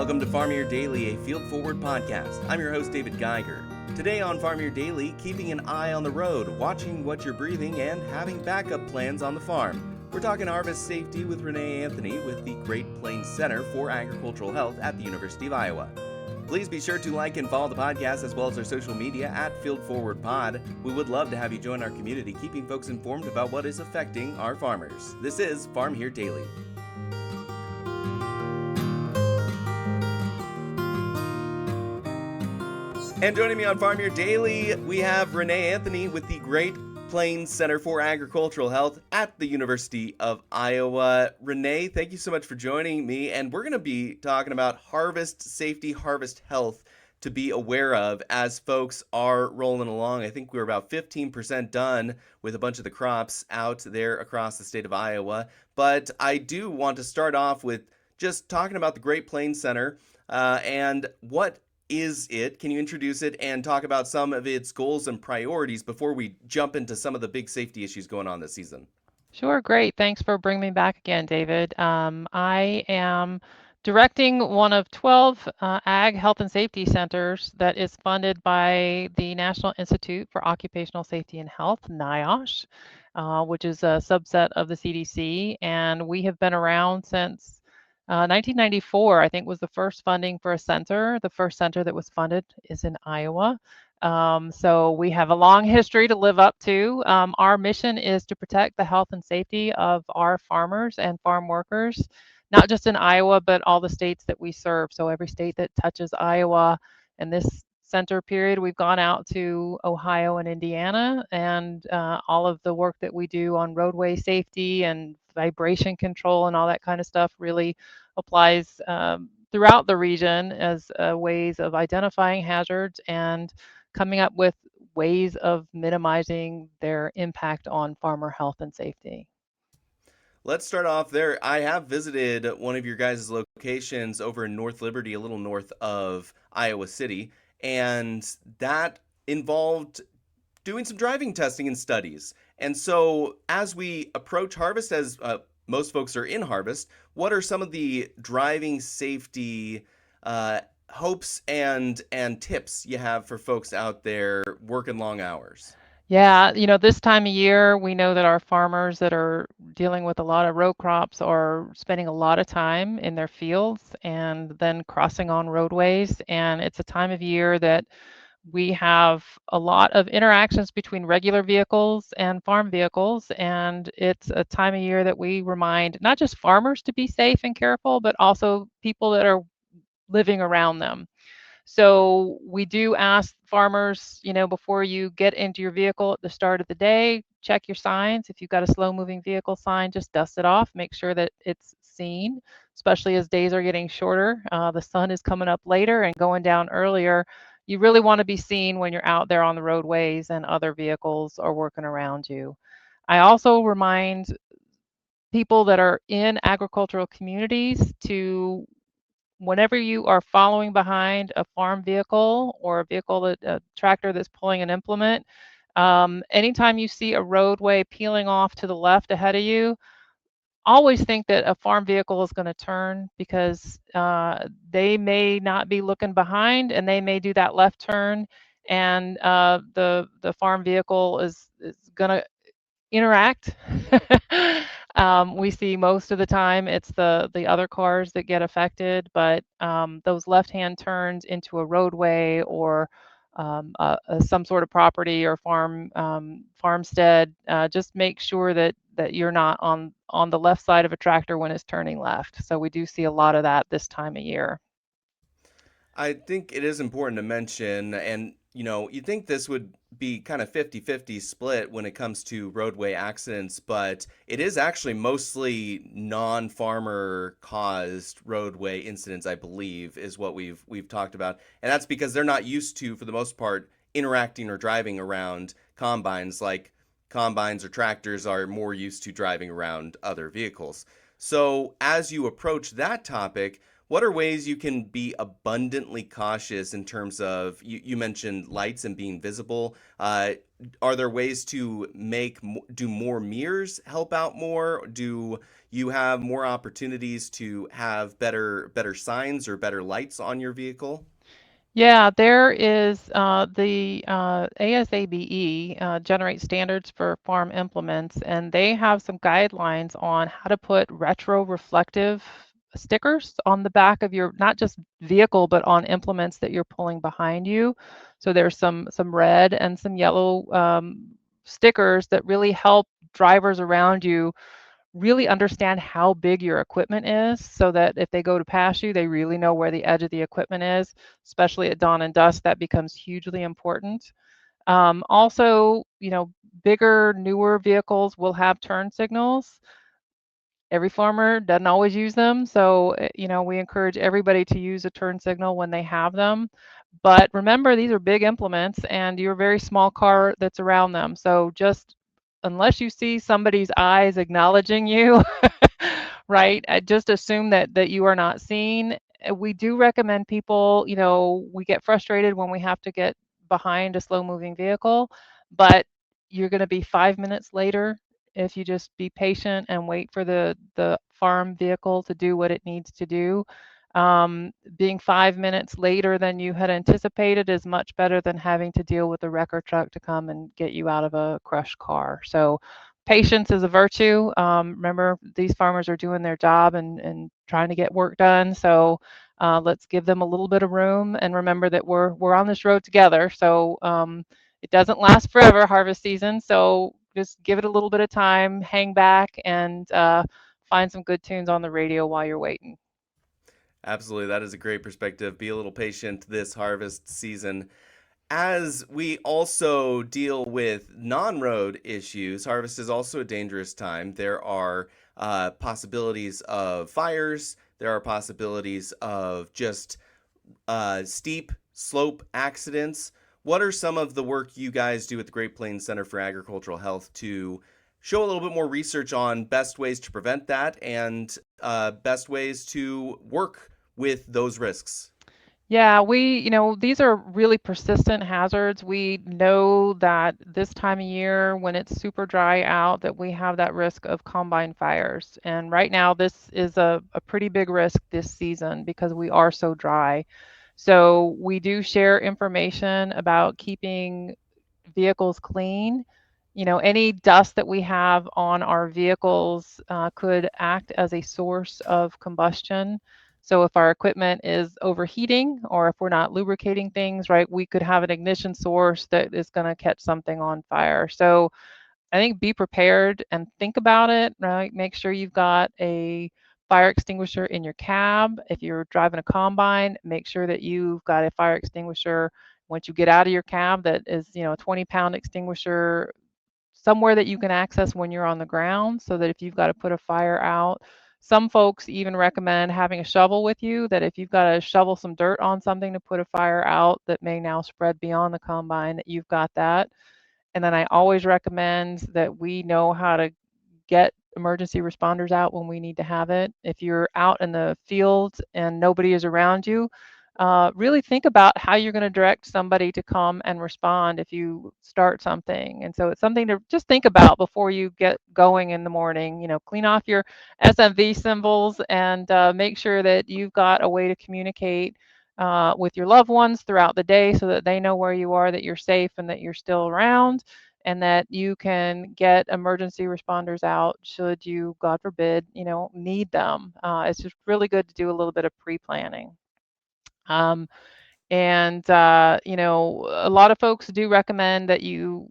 Welcome to Farm Here Daily, a Field Forward podcast. I'm your host, David Geiger. Today on Farm Here Daily, keeping an eye on the road, watching what you're breathing, and having backup plans on the farm. We're talking harvest safety with Renée Anthony with the Great Plains Center for Agricultural Health at the University of Iowa. Please be sure to like and follow the podcast as well as our social media at Field Forward Pod. We would love to have you join our community, keeping folks informed about what is affecting our farmers. This is Farm Here Daily. And joining me on Farm Here Daily, we have Renée Anthony with the Great Plains Center for Agricultural Health at the University of Iowa. Renée, thank you so much for joining me. And we're going to be talking about harvest safety, harvest health to be aware of as folks are rolling along. I think we're about 15% done with a bunch of the crops out there across the state of Iowa. But I do want to start off with just talking about the Great Plains Center and what is it? Can you introduce it and talk about some of its goals and priorities before we jump into some of the big safety issues going on this season? Sure, great. Thanks for bringing me back again, David. I am directing one of 12 Ag Health and Safety Centers that is funded by the National Institute for Occupational Safety and Health, NIOSH, which is a subset of the CDC. And we have been around since 1994, I think, was the first funding for a center. The first center that was funded is in Iowa. So we have a long history to live up to. Our mission is to protect the health and safety of our farmers and farm workers, not just in Iowa, but all the states that we serve. So every state that touches Iowa. And this center period, we've gone out to Ohio and Indiana, and all of the work that we do on roadway safety and vibration control and all that kind of stuff really applies throughout the region as ways of identifying hazards and coming up with ways of minimizing their impact on farmer health and safety. Let's start off there. I have visited one of your guys' locations over in North Liberty, a little north of Iowa City, and that involved doing some driving testing and studies. And so as we approach harvest, as most folks are in harvest, what are some of the driving safety hopes and tips you have for folks out there working long hours? Yeah, this time of year, we know that our farmers that are dealing with a lot of row crops are spending a lot of time in their fields and then crossing on roadways. And it's a time of year that we have a lot of interactions between regular vehicles and farm vehicles. And it's a time of year that we remind not just farmers to be safe and careful, but also people that are living around them. So we do ask farmers, before you get into your vehicle at the start of the day, check your signs. If you've got a slow moving vehicle sign, just dust it off. Make sure that it's seen, especially as days are getting shorter. The sun is coming up later and going down earlier. You really want to be seen when you're out there on the roadways and other vehicles are working around you. I also remind people that are in agricultural communities to, whenever you are following behind a farm vehicle or a tractor that's pulling an implement, anytime you see a roadway peeling off to the left ahead of you, always think that a farm vehicle is going to turn, because they may not be looking behind and they may do that left turn, and the farm vehicle is going to interact. We see most of the time it's the other cars that get affected, but those left-hand turns into a roadway or some sort of property or farmstead, just make sure that you're not on the left side of a tractor when it's turning left. So we do see a lot of that this time of year. I think it is important to mention, and you think this would be kind of 50-50 split when it comes to roadway accidents, but it is actually mostly non-farmer caused roadway incidents, I believe, is what we've talked about. And that's because they're not used to, for the most part, interacting or driving around combines, like combines or tractors are more used to driving around other vehicles. So as you approach that topic, what are ways you can be abundantly cautious in terms of you mentioned lights and being visible? Are there ways to do more mirrors help out more? Do you have more opportunities to have better signs or better lights on your vehicle? Yeah, there is the ASABE generates standards for farm implements, and they have some guidelines on how to put retro-reflective stickers on the back of your not just vehicle, but on implements that you're pulling behind you. So there's some red and some yellow stickers that really help drivers around you really understand how big your equipment is so that if they go to pass you, they really know where the edge of the equipment is, especially at dawn and dusk. That becomes hugely important. Also, bigger, newer vehicles will have turn signals. Every farmer doesn't always use them, so we encourage everybody to use a turn signal when they have them. But remember, these are big implements, and you're a very small car that's around them. So just unless you see somebody's eyes acknowledging you, right, just assume that you are not seen. We do recommend people, we get frustrated when we have to get behind a slow-moving vehicle, but you're going to be 5 minutes later if you just be patient and wait for the farm vehicle to do what it needs to do. Being 5 minutes later than you had anticipated is much better than having to deal with a wrecker truck to come and get you out of a crushed car. So patience is a virtue. Remember, these farmers are doing their job and trying to get work done. So let's give them a little bit of room and remember that we're on this road together. So it doesn't last forever, harvest season. So just give it a little bit of time, hang back, and find some good tunes on the radio while you're waiting. Absolutely, that is a great perspective. Be a little patient this harvest season. As we also deal with non-road issues, harvest is also a dangerous time. There are possibilities of fires. There are possibilities of just steep slope accidents. What are some of the work you guys do at the Great Plains Center for Agricultural Health to show a little bit more research on best ways to prevent that and best ways to work with those risks? Yeah, these are really persistent hazards. We know that this time of year, when it's super dry out, that we have that risk of combine fires. And right now, this is a pretty big risk this season because we are so dry. So we do share information about keeping vehicles clean. Any dust that we have on our vehicles could act as a source of combustion. So if our equipment is overheating or if we're not lubricating things right, we could have an ignition source that is going to catch something on fire. So I think be prepared and think about it, right? Make sure you've got a fire extinguisher in your cab. If you're driving a combine, make sure that you've got a fire extinguisher once you get out of your cab that is, a 20-pound extinguisher somewhere that you can access when you're on the ground so that if you've got to put a fire out. Some folks even recommend having a shovel with you, that if you've got to shovel some dirt on something to put a fire out that may now spread beyond the combine, that you've got that. And then I always recommend that we know how to get emergency responders out when we need to have it. If you're out in the field and nobody is around you, really think about how you're going to direct somebody to come and respond if you start something. And so it's something to just think about before you get going in the morning. Clean off your SMV symbols and make sure that you've got a way to communicate with your loved ones throughout the day so that they know where you are, that you're safe, and that you're still around, and that you can get emergency responders out should you, God forbid, need them. It's just really good to do a little bit of pre-planning. Um, and a lot of folks do recommend that you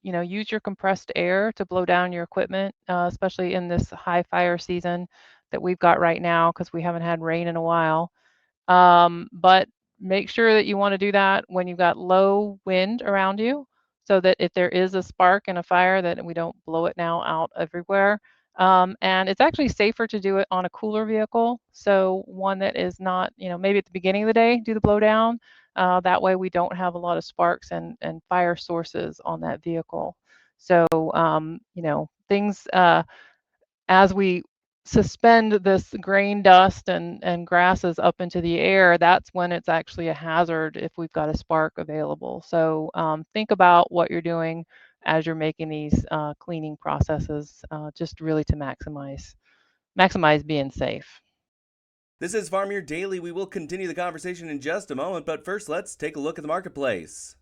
use your compressed air to blow down your equipment, especially in this high fire season that we've got right now because we haven't had rain in a while. But make sure that you want to do that when you've got low wind around you so that if there is a spark in a fire that we don't blow it now out everywhere. And it's actually safer to do it on a cooler vehicle. So one that is not, maybe at the beginning of the day, do the blowdown. That way we don't have a lot of sparks and fire sources on that vehicle. So, things as we suspend this grain dust and grasses up into the air, that's when it's actually a hazard if we've got a spark available. So think about what you're doing as you're making these cleaning processes, just really to maximize being safe. This is Farm Your Daily. We will continue the conversation in just a moment, but first let's take a look at the marketplace.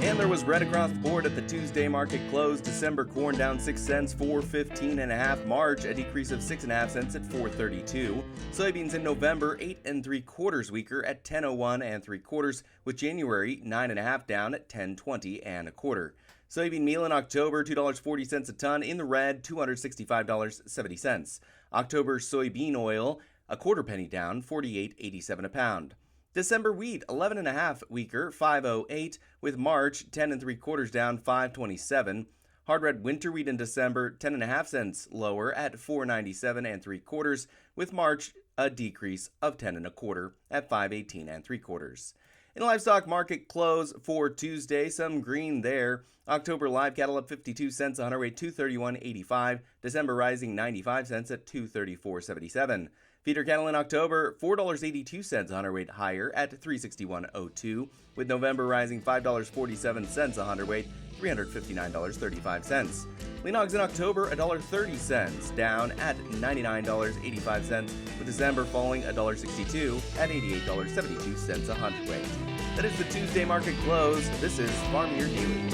And there was red across the board at the Tuesday market close. December corn down 6 cents, 4.15 March, a decrease of 6.5 cents at 4.32. Soybeans in November 8.75 weaker at 10.01 with January 9.5 down at 10.20 Soybean meal in October $2.40 a ton, in the red $265.70. October soybean oil a quarter penny down, 48.87 a pound. December wheat 11.5 weaker, 5.08, with March 10.75 down, 5.27. Hard red winter wheat in December 10.5 cents lower at 4.97 with March a decrease of 10.25 at 5.18 In the livestock market close for Tuesday, some green there. October live cattle up 52 cents, a hundredweight 231.85. December rising 95 cents at 234.77. Feeder cattle in October $4.82 a hundredweight higher at 361.02, with November rising $5.47 a hundredweight, $359.35. Lean hogs in October $1.30 down at $99.85, with December falling $1.62 at $88.72 a hundredweight. That is the Tuesday market close. This is Farm Your Daily.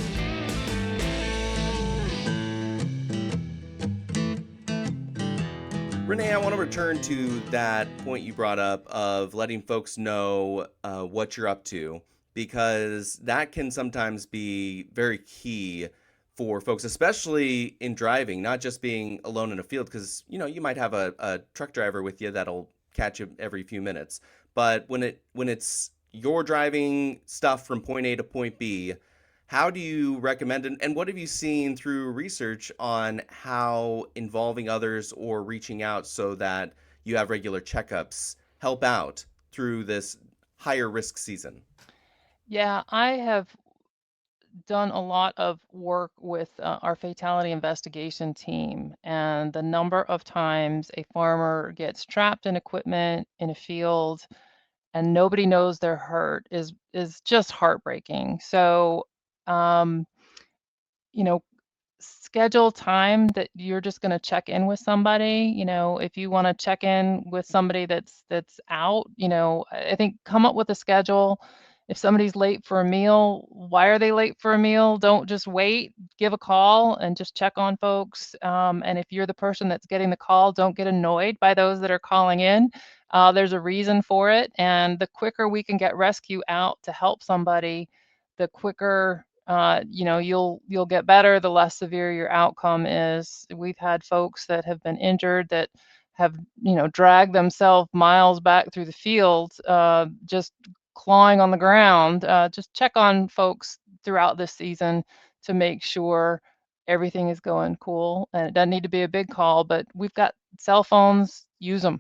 Renee, I want to return to that point you brought up of letting folks know what you're up to, because that can sometimes be very key for folks, especially in driving, not just being alone in a field, because you might have a truck driver with you that'll catch you every few minutes. But when it's you're driving stuff from point A to point B, how do you recommend it? And what have you seen through research on how involving others or reaching out so that you have regular checkups help out through this higher risk season? Yeah, I have done a lot of work with our fatality investigation team, and the number of times a farmer gets trapped in equipment in a field and nobody knows they're hurt is just heartbreaking. So, um, you know, schedule time that you're just going to check in with somebody. If you want to check in with somebody that's out, I think come up with a schedule. If somebody's late for a meal, why are they late for a meal? Don't just wait. Give a call and just check on folks. And if you're the person that's getting the call, don't get annoyed by those that are calling in. There's a reason for it, and the quicker we can get rescue out to help somebody, the quicker you'll get better, the less severe your outcome is. We've had folks that have been injured that have dragged themselves miles back through the field, just clawing on the ground. Just check on folks throughout this season to make sure everything is going cool, and it doesn't need to be a big call, but we've got cell phones, use them.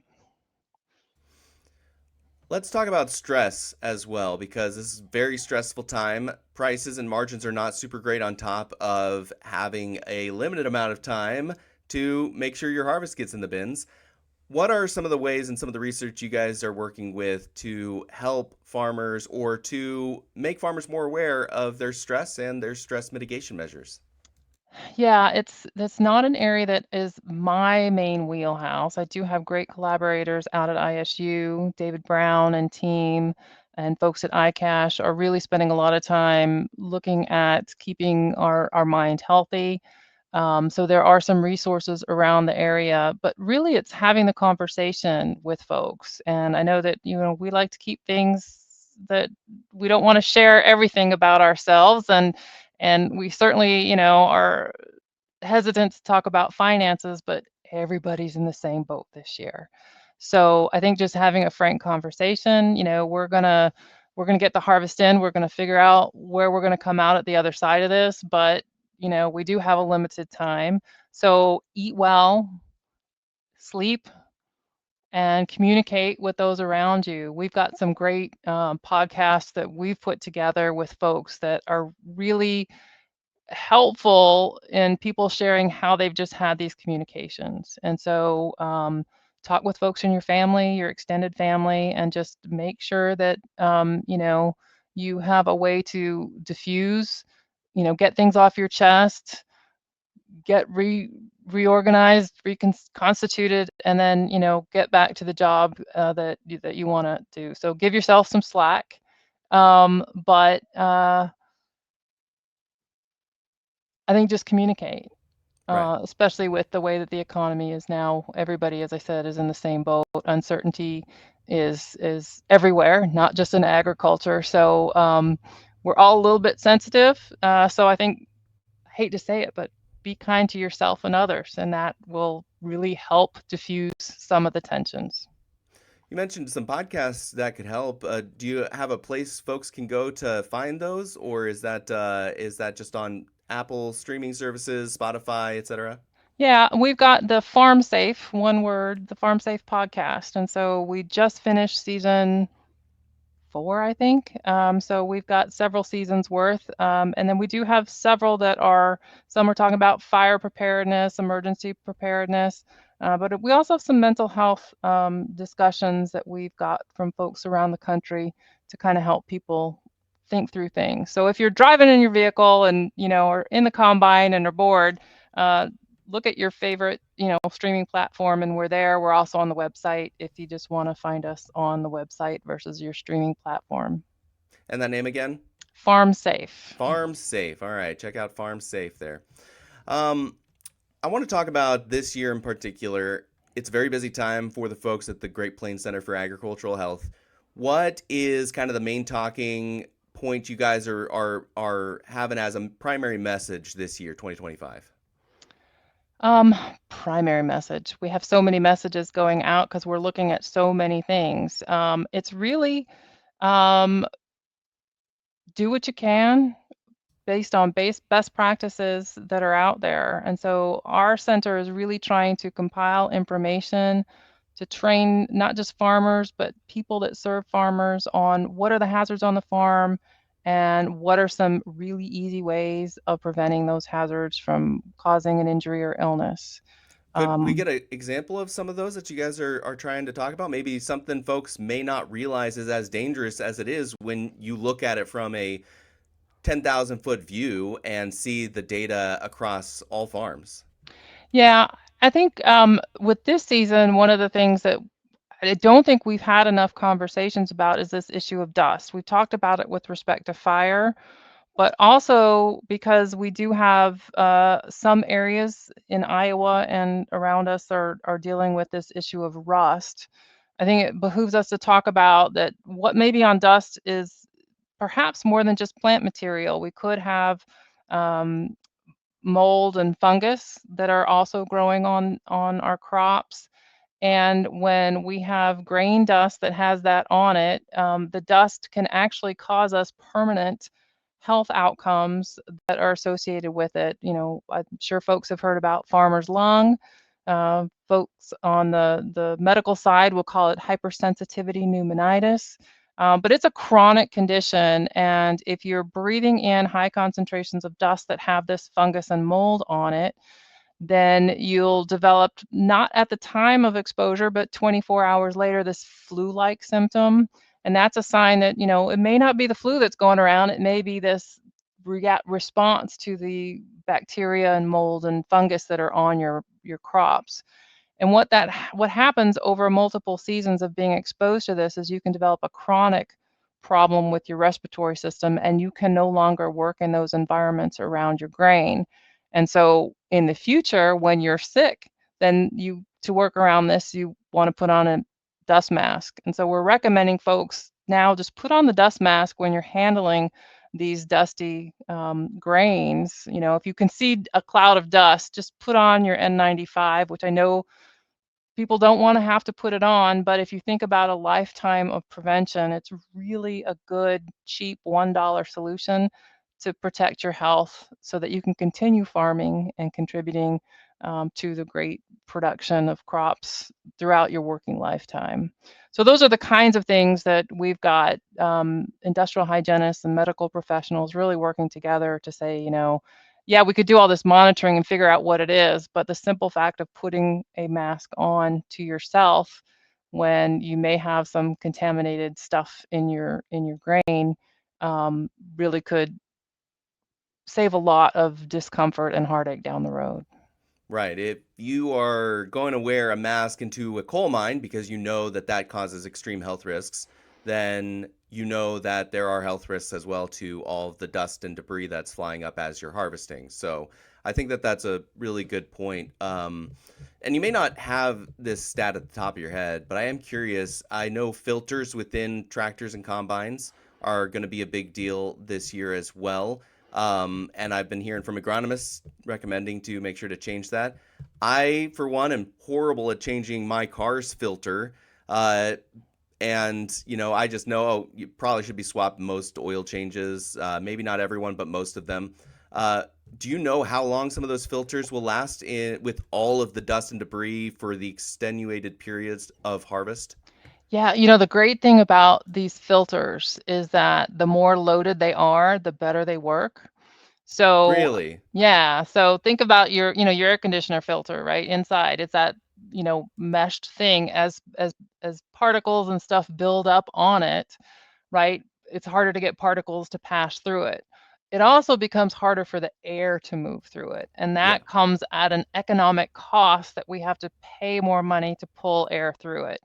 Let's talk about stress as well, because this is a very stressful time. Prices and margins are not super great on top of having a limited amount of time to make sure your harvest gets in the bins. What are some of the ways and some of the research you guys are working with to help farmers or to make farmers more aware of their stress and their stress mitigation measures? Yeah, that's not an area that is my main wheelhouse. I do have great collaborators out at ISU, David Brown and team, and folks at iCache are really spending a lot of time looking at keeping our mind healthy. So there are some resources around the area, but really it's having the conversation with folks. And I know that, we like to keep things that we don't want to share everything about ourselves. And we certainly, are hesitant to talk about finances, but everybody's in the same boat this year. So I think just having a frank conversation, we're gonna get the harvest in, we're gonna figure out where we're gonna come out at the other side of this, but we do have a limited time. So eat well, sleep, and communicate with those around you. We've got some great podcasts that we've put together with folks that are really helpful in people sharing how they've just had these communications. And so talk with folks in your family, your extended family, and just make sure that you have a way to diffuse, get things off your chest, get reorganized, reconstituted, and then get back to the job that you want to do. So give yourself some slack, but I think just communicate. Right. Especially with the way that the economy is now. Everybody, as I said, is in the same boat. Uncertainty is everywhere, not just in agriculture. So we're all a little bit sensitive. So I think, I hate to say it, but be kind to yourself and others, and that will really help diffuse some of the tensions. You mentioned some podcasts that could help. Do you have a place folks can go to find those, or is that just on Apple streaming services, Spotify, etc.? Yeah, we've got the Farm Safe, one word, the Farm Safe podcast. And so we just finished season 4, I think. So we've got several seasons worth. And then we do have several that are, some are talking about fire preparedness, emergency preparedness. But we also have some mental health discussions that we've got from folks around the country to kind of help people think through things. So if you're driving in your vehicle and, or in the combine and are bored, uh, look at your favorite, streaming platform, and we're there. We're also on the website if you just want to find us on the website versus your streaming platform. And that name again? Farm Safe. Farm Safe. All right, check out Farm Safe there. Um, I want to talk about this year in particular. It's a very busy time for the folks at the Great Plains Center for Agricultural Health. What is kind of the main talking point you guys are having as a primary message this year, 2025? Um, Primary message. We have so many messages going out because we're looking at so many things. It's really um, do what you can based on best practices that are out there. And so our center is really trying to compile information to train not just farmers, but people that serve farmers on what are the hazards on the farm and what are some really easy ways of preventing those hazards from causing an injury or illness. Could we Um, get an example of some of those that you guys are trying to talk about? Maybe something folks may not realize is as dangerous as it is when you look at it from a 10,000-foot view and see the data across all farms. yeah, I think with this season, one of the things that I don't think we've had enough conversations about is this issue of dust. We've talked about it with respect to fire, but also because we do have some areas in Iowa and around us are dealing with this issue of rust. I think it behooves us to talk about that what may be on dust is perhaps more than just plant material. We could have um, mold and fungus that are also growing on our crops. And when we have grain dust that has that on it, the dust can actually cause us permanent health outcomes that are associated with it. I'm sure folks have heard about farmer's lung. Folks on the medical side will call it hypersensitivity pneumonitis. But it's a chronic condition. And if you're breathing in high concentrations of dust that have this fungus and mold on it, then you'll develop, not at the time of exposure, but 24 hours later, this flu-like symptom. And that's a sign that, it may not be the flu that's going around. It may be this response to the bacteria and mold and fungus that are on your crops. And what happens over multiple seasons of being exposed to this is you can develop a chronic problem with your respiratory system, and you can no longer work in those environments around your grain. And so in the future, when you're sick, then to work around this, you want to put on a dust mask. And so we're recommending folks now just put on the dust mask when you're handling these dusty grains. If you can see a cloud of dust, just put on your N95, which I know people don't want to have to put it on, but if you think about a lifetime of prevention, it's really a good, cheap $1 solution to protect your health so that you can continue farming and contributing to the great production of crops throughout your working lifetime. So those are the kinds of things that we've got industrial hygienists and medical professionals really working together to say, yeah, we could do all this monitoring and figure out what it is, but the simple fact of putting a mask on to yourself when you may have some contaminated stuff in your grain really could save a lot of discomfort and heartache down the road. Right. If you are going to wear a mask into a coal mine because you know that that causes extreme health risks, then you know that there are health risks as well to all of the dust and debris that's flying up as you're harvesting. So I think that that's a really good point. And you may not have this stat at the top of your head, but I am curious. I know filters within tractors and combines are going to be a big deal this year as well. And I've been hearing from agronomists recommending to make sure to change that. I, for one, am horrible at changing my car's filter. And, I just know, you probably should be swapped most oil changes. Maybe not everyone, but most of them. Do you know how long some of those filters will last with all of the dust and debris for the extenuated periods of harvest? Yeah, the great thing about these filters is that the more loaded they are, the better they work. So, Really? yeah, so think about your air conditioner filter, right? Inside, it's that, meshed thing as particles and stuff build up on it, right? It's harder to get particles to pass through it. It also becomes harder for the air to move through it, and Yeah. that comes at an economic cost that we have to pay more money to pull air through it.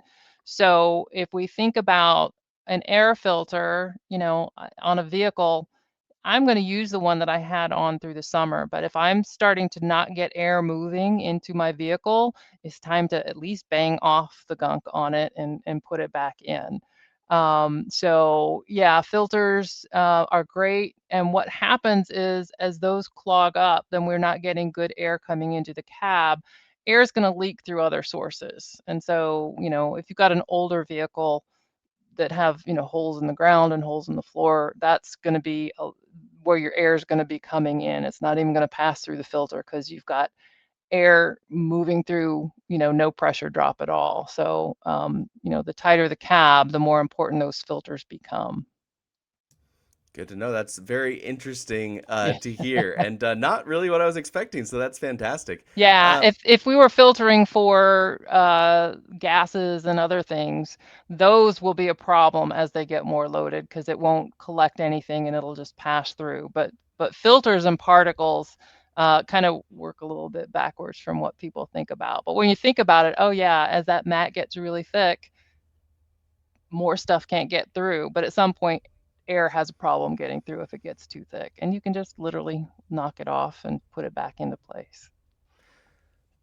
So if we think about an air filter, on a vehicle, I'm going to use the one that I had on through the summer, but if I'm starting to not get air moving into my vehicle, it's time to at least bang off the gunk on it and put it back in. So yeah, filters are great. And what happens is as those clog up, then we're not getting good air coming into the cab. Air is going to leak through other sources. And so, if you've got an older vehicle that have, holes in the ground and holes in the floor, that's going to be where your air is going to be coming in. It's not even going to pass through the filter because you've got air moving through, no pressure drop at all. So, the tighter the cab, the more important those filters become. Good to know. That's very interesting Yeah. to hear, and not really what I was expecting. So that's fantastic. Yeah, Uh, if we were filtering for gases and other things, those will be a problem as they get more loaded because it won't collect anything and it'll just pass through. But filters and particles kind of work a little bit backwards from what people think about. But when you think about it, oh yeah, as that mat gets really thick, more stuff can't get through. But at some point, air has a problem getting through if it gets too thick, and you can just literally knock it off and put it back into place.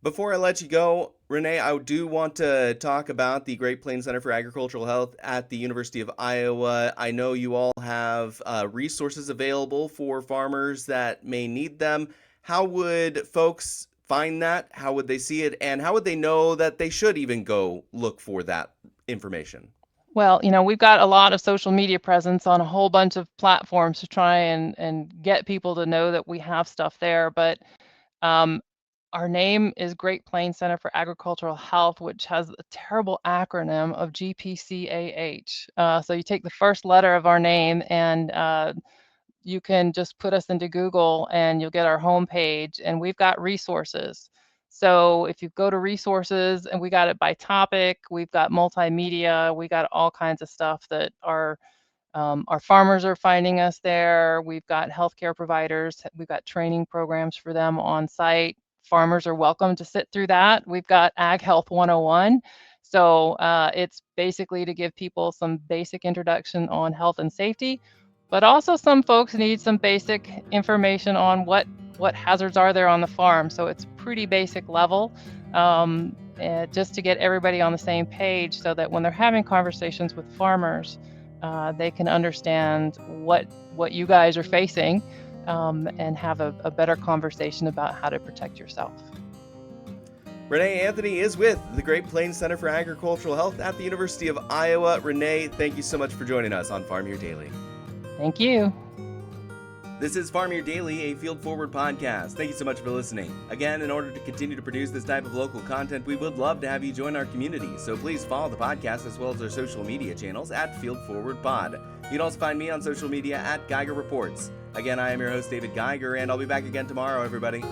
Before I let you go, Renee, I do want to talk about the Great Plains Center for Agricultural Health at the University of Iowa. I know you all have resources available for farmers that may need them. How would folks find that? How would they see it? And how would they know that they should even go look for that information? Well, we've got a lot of social media presence on a whole bunch of platforms to try and get people to know that we have stuff there. But um, our name is Great Plains Center for Agricultural Health, which has a terrible acronym of GPCAH. So you take the first letter of our name and you can just put us into Google and you'll get our homepage, and we've got resources. So if you go to resources, and we got it by topic, we've got multimedia, we got all kinds of stuff that our farmers are finding us there. We've got healthcare providers. We've got training programs for them on site. Farmers are welcome to sit through that. We've got Ag Health 101. So it's basically to give people some basic introduction on health and safety, but also some folks need some basic information on what hazards are there on the farm. So it's pretty basic level, just to get everybody on the same page so that when they're having conversations with farmers, they can understand what you guys are facing, and have a better conversation about how to protect yourself. Renée Anthony is with the Great Plains Center for Agricultural Health at the University of Iowa. Renée, thank you so much for joining us on Farm Here Daily. Thank you. This is Farm Your Daily, a Field Forward podcast. Thank you so much for listening. Again, in order to continue to produce this type of local content, we would love to have you join our community. So please follow the podcast as well as our social media channels at Field Forward Pod. You can also find me on social media at Geiger Reports. Again, I am your host, David Geiger, and I'll be back again tomorrow, everybody.